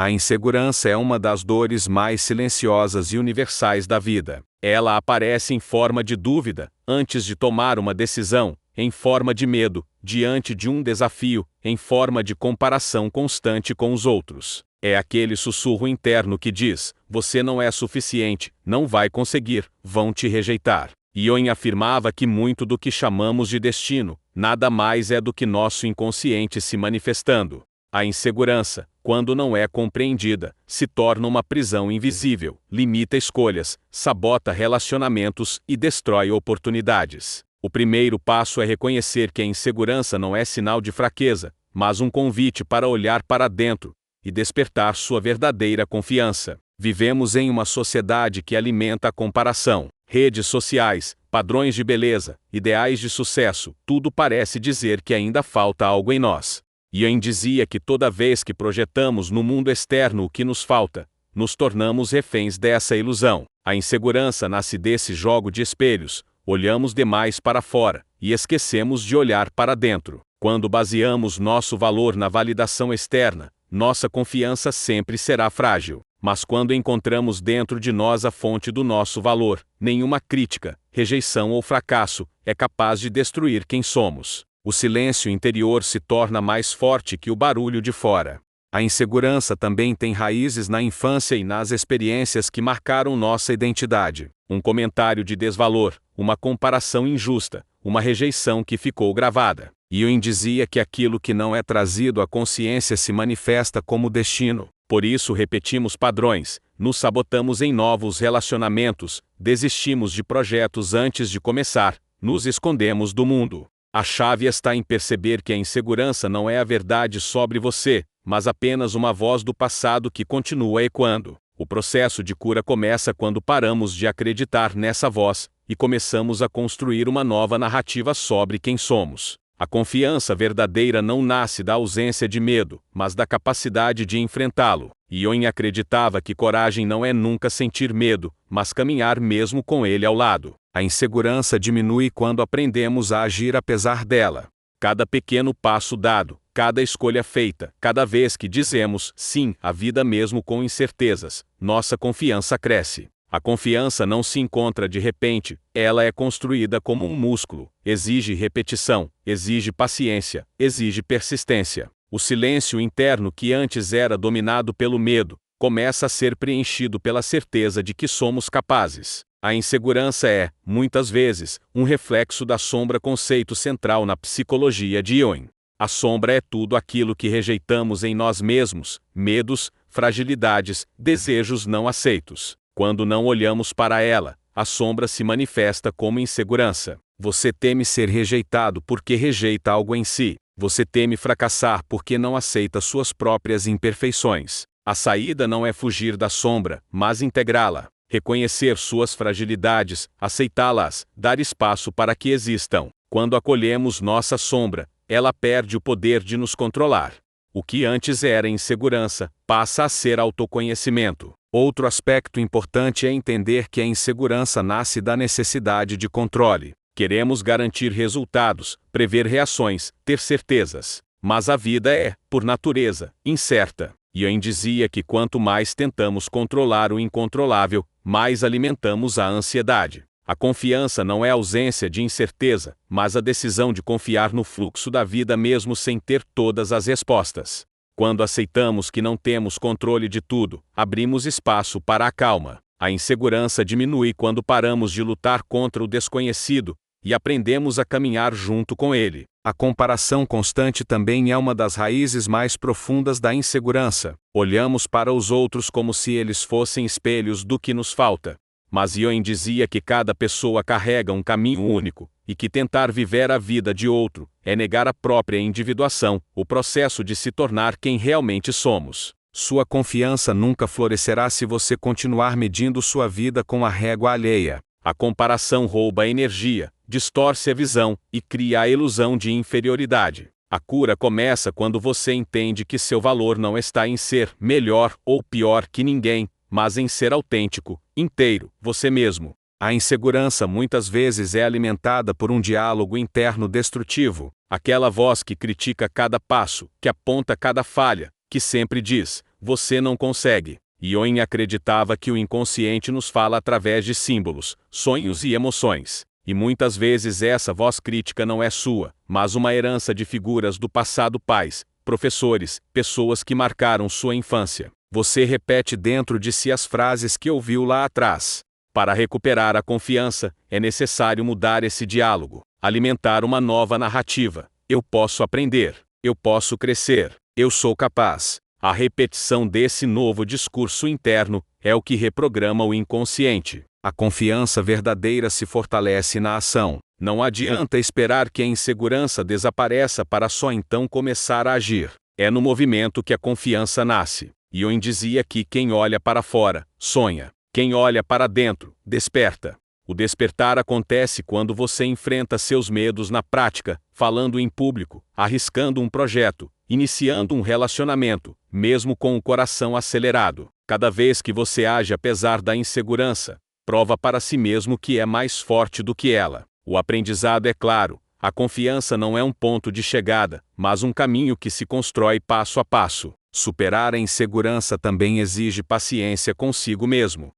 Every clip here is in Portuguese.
A insegurança é uma das dores mais silenciosas e universais da vida. Ela aparece em forma de dúvida, antes de tomar uma decisão, em forma de medo, diante de um desafio, em forma de comparação constante com os outros. É aquele sussurro interno que diz: você não é suficiente, não vai conseguir, vão te rejeitar. Jung afirmava que muito do que chamamos de destino, nada mais é do que nosso inconsciente se manifestando. A insegurança, quando não é compreendida, se torna uma prisão invisível, limita escolhas, sabota relacionamentos e destrói oportunidades. O primeiro passo é reconhecer que a insegurança não é sinal de fraqueza, mas um convite para olhar para dentro e despertar sua verdadeira confiança. Vivemos em uma sociedade que alimenta a comparação. Redes sociais, padrões de beleza, ideais de sucesso, tudo parece dizer que ainda falta algo em nós. Jung dizia que toda vez que projetamos no mundo externo o que nos falta, nos tornamos reféns dessa ilusão. A insegurança nasce desse jogo de espelhos. Olhamos demais para fora e esquecemos de olhar para dentro. Quando baseamos nosso valor na validação externa, nossa confiança sempre será frágil. Mas quando encontramos dentro de nós a fonte do nosso valor, nenhuma crítica, rejeição ou fracasso é capaz de destruir quem somos. O silêncio interior se torna mais forte que o barulho de fora. A insegurança também tem raízes na infância e nas experiências que marcaram nossa identidade. Um comentário de desvalor, uma comparação injusta, uma rejeição que ficou gravada. Jung dizia que aquilo que não é trazido à consciência se manifesta como destino. Por isso repetimos padrões, nos sabotamos em novos relacionamentos, desistimos de projetos antes de começar, nos escondemos do mundo. A chave está em perceber que a insegurança não é a verdade sobre você, mas apenas uma voz do passado que continua ecoando. O processo de cura começa quando paramos de acreditar nessa voz e começamos a construir uma nova narrativa sobre quem somos. A confiança verdadeira não nasce da ausência de medo, mas da capacidade de enfrentá-lo. Jung acreditava que coragem não é nunca sentir medo, mas caminhar mesmo com ele ao lado. A insegurança diminui quando aprendemos a agir apesar dela. Cada pequeno passo dado, cada escolha feita, cada vez que dizemos sim à vida mesmo com incertezas, nossa confiança cresce. A confiança não se encontra de repente, ela é construída como um músculo, exige repetição, exige paciência, exige persistência. O silêncio interno que antes era dominado pelo medo, começa a ser preenchido pela certeza de que somos capazes. A insegurança é, muitas vezes, um reflexo da sombra, conceito central na psicologia de Jung. A sombra é tudo aquilo que rejeitamos em nós mesmos, medos, fragilidades, desejos não aceitos. Quando não olhamos para ela, a sombra se manifesta como insegurança. Você teme ser rejeitado porque rejeita algo em si. Você teme fracassar porque não aceita suas próprias imperfeições. A saída não é fugir da sombra, mas integrá-la. Reconhecer suas fragilidades, aceitá-las, dar espaço para que existam. Quando acolhemos nossa sombra, ela perde o poder de nos controlar. O que antes era insegurança, passa a ser autoconhecimento. Outro aspecto importante é entender que a insegurança nasce da necessidade de controle. Queremos garantir resultados, prever reações, ter certezas. Mas a vida é, por natureza, incerta. Jung dizia que quanto mais tentamos controlar o incontrolável, mais alimentamos a ansiedade. A confiança não é ausência de incerteza, mas a decisão de confiar no fluxo da vida mesmo sem ter todas as respostas. Quando aceitamos que não temos controle de tudo, abrimos espaço para a calma. A insegurança diminui quando paramos de lutar contra o desconhecido e aprendemos a caminhar junto com ele. A comparação constante também é uma das raízes mais profundas da insegurança. Olhamos para os outros como se eles fossem espelhos do que nos falta. Mas Jung dizia que cada pessoa carrega um caminho único, e que tentar viver a vida de outro é negar a própria individuação, o processo de se tornar quem realmente somos. Sua confiança nunca florescerá se você continuar medindo sua vida com a régua alheia. A comparação rouba a energia, distorce a visão e cria a ilusão de inferioridade. A cura começa quando você entende que seu valor não está em ser melhor ou pior que ninguém, mas em ser autêntico, inteiro, você mesmo. A insegurança muitas vezes é alimentada por um diálogo interno destrutivo, aquela voz que critica cada passo, que aponta cada falha, que sempre diz: você não consegue. Ewing acreditava que o inconsciente nos fala através de símbolos, sonhos e emoções. E muitas vezes essa voz crítica não é sua, mas uma herança de figuras do passado, pais, professores, pessoas que marcaram sua infância. Você repete dentro de si as frases que ouviu lá atrás. Para recuperar a confiança, é necessário mudar esse diálogo, alimentar uma nova narrativa. Eu posso aprender, eu posso crescer, eu sou capaz. A repetição desse novo discurso interno é o que reprograma o inconsciente. A confiança verdadeira se fortalece na ação. Não adianta esperar que a insegurança desapareça para só então começar a agir. É no movimento que a confiança nasce. Ewing dizia que quem olha para fora, sonha. Quem olha para dentro, desperta. O despertar acontece quando você enfrenta seus medos na prática, falando em público, arriscando um projeto, iniciando um relacionamento, mesmo com o coração acelerado. Cada vez que você age apesar da insegurança, prova para si mesmo que é mais forte do que ela. O aprendizado é claro, a confiança não é um ponto de chegada, mas um caminho que se constrói passo a passo. Superar a insegurança também exige paciência consigo mesmo.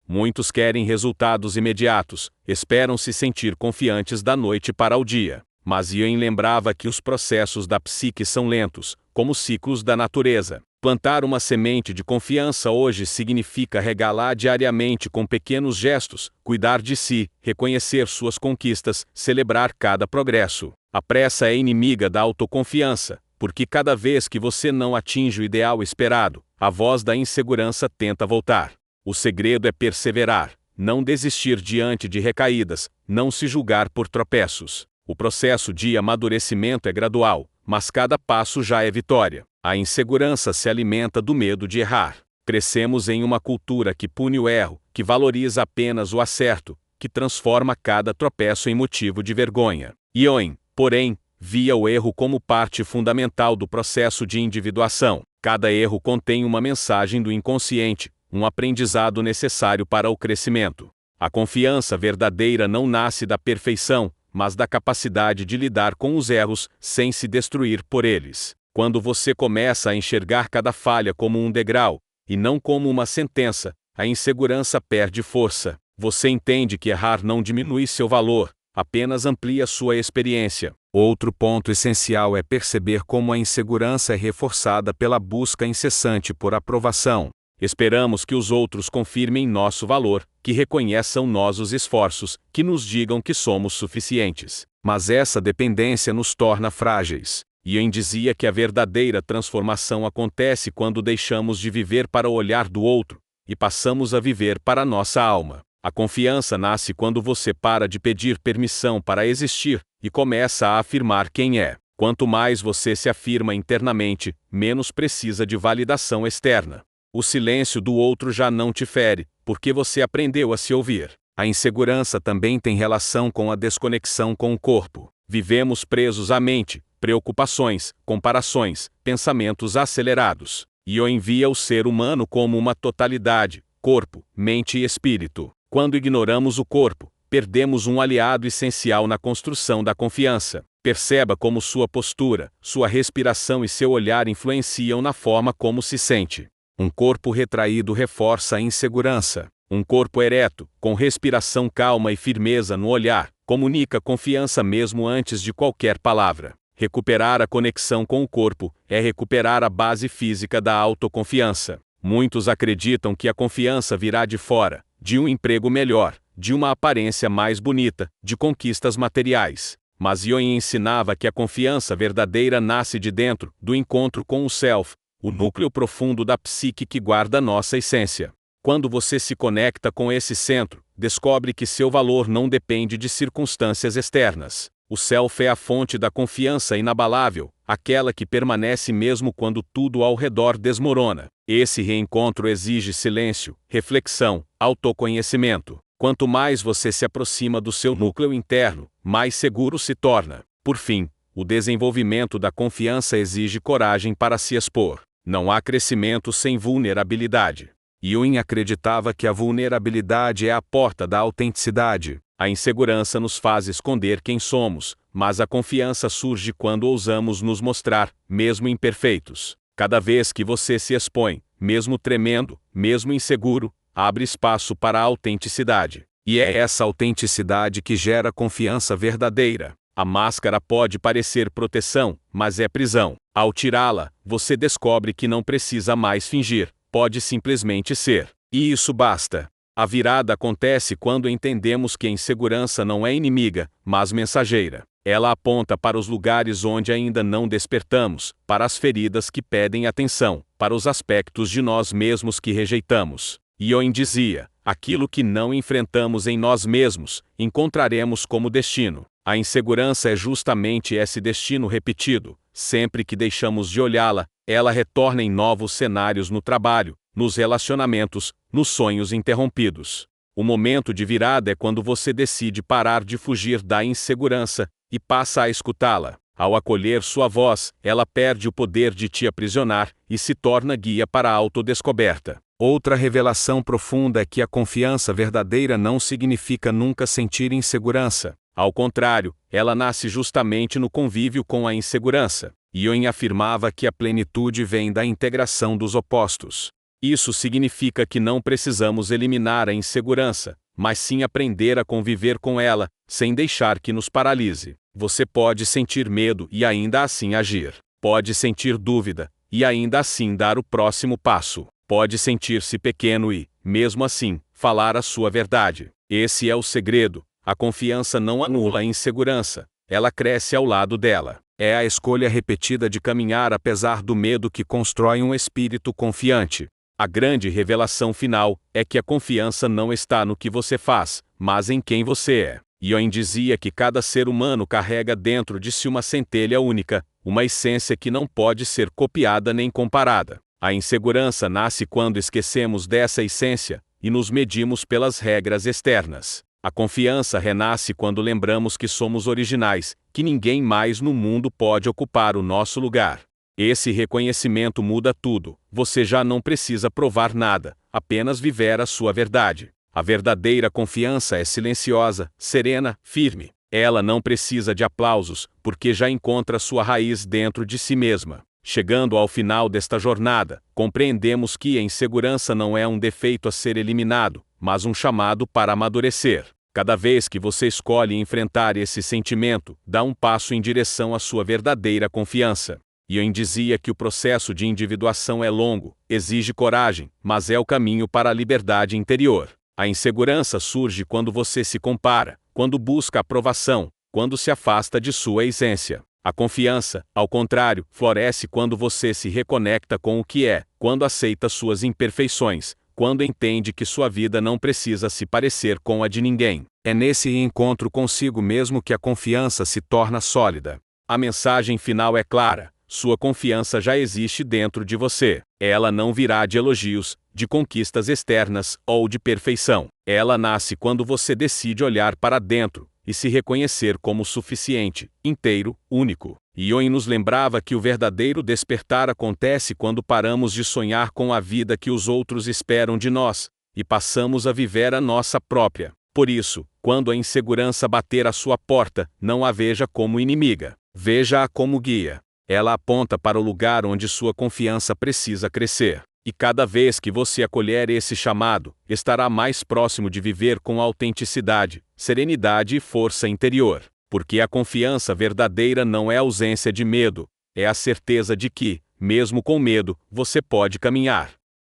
Muitos querem resultados imediatos, esperam se sentir confiantes da noite para o dia. Mas Ewing lembrava que os processos da psique são lentos, como ciclos da natureza. Plantar uma semente de confiança hoje significa regalar diariamente com pequenos gestos, cuidar de si, reconhecer suas conquistas, celebrar cada progresso. A pressa é inimiga da autoconfiança, porque cada vez que você não atinge o ideal esperado, a voz da insegurança tenta voltar. O segredo é perseverar, não desistir diante de recaídas, não se julgar por tropeços. O processo de amadurecimento é gradual, mas cada passo já é vitória. A insegurança se alimenta do medo de errar. Crescemos em uma cultura que pune o erro, que valoriza apenas o acerto, que transforma cada tropeço em motivo de vergonha. Ewing, porém, via o erro como parte fundamental do processo de individuação. Cada erro contém uma mensagem do inconsciente, um aprendizado necessário para o crescimento. A confiança verdadeira não nasce da perfeição, mas da capacidade de lidar com os erros sem se destruir por eles. Quando você começa a enxergar cada falha como um degrau, e não como uma sentença, a insegurança perde força. Você entende que errar não diminui seu valor, apenas amplia sua experiência. Outro ponto essencial é perceber como a insegurança é reforçada pela busca incessante por aprovação. Esperamos que os outros confirmem nosso valor, que reconheçam nossos esforços, que nos digam que somos suficientes. Mas essa dependência nos torna frágeis. Ewing dizia que a verdadeira transformação acontece quando deixamos de viver para o olhar do outro, e passamos a viver para nossa alma. A confiança nasce quando você para de pedir permissão para existir, e começa a afirmar quem é. Quanto mais você se afirma internamente, menos precisa de validação externa. O silêncio do outro já não te fere, porque você aprendeu a se ouvir. A insegurança também tem relação com a desconexão com o corpo. Vivemos presos à mente, preocupações, comparações, pensamentos acelerados. Ewing via o ser humano como uma totalidade, corpo, mente e espírito. Quando ignoramos o corpo, perdemos um aliado essencial na construção da confiança. Perceba como sua postura, sua respiração e seu olhar influenciam na forma como se sente. Um corpo retraído reforça a insegurança. Um corpo ereto, com respiração calma e firmeza no olhar, comunica confiança mesmo antes de qualquer palavra. Recuperar a conexão com o corpo é recuperar a base física da autoconfiança. Muitos acreditam que a confiança virá de fora, de um emprego melhor, de uma aparência mais bonita, de conquistas materiais. Mas Ewing ensinava que a confiança verdadeira nasce de dentro, do encontro com o self, o núcleo profundo da psique que guarda nossa essência. Quando você se conecta com esse centro, descobre que seu valor não depende de circunstâncias externas. O self é a fonte da confiança inabalável, aquela que permanece mesmo quando tudo ao redor desmorona. Esse reencontro exige silêncio, reflexão, autoconhecimento. Quanto mais você se aproxima do seu núcleo interno, mais seguro se torna. Por fim, o desenvolvimento da confiança exige coragem para se expor. Não há crescimento sem vulnerabilidade. Ewing acreditava que a vulnerabilidade é a porta da autenticidade. A insegurança nos faz esconder quem somos, mas a confiança surge quando ousamos nos mostrar, mesmo imperfeitos. Cada vez que você se expõe, mesmo tremendo, mesmo inseguro, abre espaço para a autenticidade. E é essa autenticidade que gera confiança verdadeira. A máscara pode parecer proteção, mas é prisão. Ao tirá-la, você descobre que não precisa mais fingir, pode simplesmente ser. E isso basta. A virada acontece quando entendemos que a insegurança não é inimiga, mas mensageira. Ela aponta para os lugares onde ainda não despertamos, para as feridas que pedem atenção, para os aspectos de nós mesmos que rejeitamos. Ioin dizia: aquilo que não enfrentamos em nós mesmos, encontraremos como destino. A insegurança é justamente esse destino repetido. Sempre que deixamos de olhá-la, ela retorna em novos cenários no trabalho, nos relacionamentos, nos sonhos interrompidos. O momento de virada é quando você decide parar de fugir da insegurança e passa a escutá-la. Ao acolher sua voz, ela perde o poder de te aprisionar e se torna guia para a autodescoberta. Outra revelação profunda é que a confiança verdadeira não significa nunca sentir insegurança. Ao contrário, ela nasce justamente no convívio com a insegurança. Ioin afirmava que a plenitude vem da integração dos opostos. Isso significa que não precisamos eliminar a insegurança, mas sim aprender a conviver com ela, sem deixar que nos paralise. Você pode sentir medo e ainda assim agir. Pode sentir dúvida e ainda assim dar o próximo passo. Pode sentir-se pequeno e, mesmo assim, falar a sua verdade. Esse é o segredo. A confiança não anula a insegurança, ela cresce ao lado dela. É a escolha repetida de caminhar apesar do medo que constrói um espírito confiante. A grande revelação final é que a confiança não está no que você faz, mas em quem você é. Ioin dizia que cada ser humano carrega dentro de si uma centelha única, uma essência que não pode ser copiada nem comparada. A insegurança nasce quando esquecemos dessa essência e nos medimos pelas regras externas. A confiança renasce quando lembramos que somos originais, que ninguém mais no mundo pode ocupar o nosso lugar. Esse reconhecimento muda tudo. Você já não precisa provar nada, apenas viver a sua verdade. A verdadeira confiança é silenciosa, serena, firme. Ela não precisa de aplausos, porque já encontra sua raiz dentro de si mesma. Chegando ao final desta jornada, compreendemos que a insegurança não é um defeito a ser eliminado, mas um chamado para amadurecer. Cada vez que você escolhe enfrentar esse sentimento, dá um passo em direção à sua verdadeira confiança. Ioin dizia que o processo de individuação é longo, exige coragem, mas é o caminho para a liberdade interior. A insegurança surge quando você se compara, quando busca aprovação, quando se afasta de sua essência. A confiança, ao contrário, floresce quando você se reconecta com o que é, quando aceita suas imperfeições, quando entende que sua vida não precisa se parecer com a de ninguém. É nesse encontro consigo mesmo que a confiança se torna sólida. A mensagem final é clara: sua confiança já existe dentro de você. Ela não virá de elogios, de conquistas externas ou de perfeição. Ela nasce quando você decide olhar para dentro e se reconhecer como suficiente, inteiro, único. Ioin nos lembrava que o verdadeiro despertar acontece quando paramos de sonhar com a vida que os outros esperam de nós, e passamos a viver a nossa própria. Por isso, quando a insegurança bater à sua porta, não a veja como inimiga. Veja-a como guia. Ela aponta para o lugar onde sua confiança precisa crescer. E cada vez que você acolher esse chamado, estará mais próximo de viver com autenticidade, serenidade e força interior. Porque a confiança verdadeira não é ausência de medo, é a certeza de que, mesmo com medo, você pode caminhar.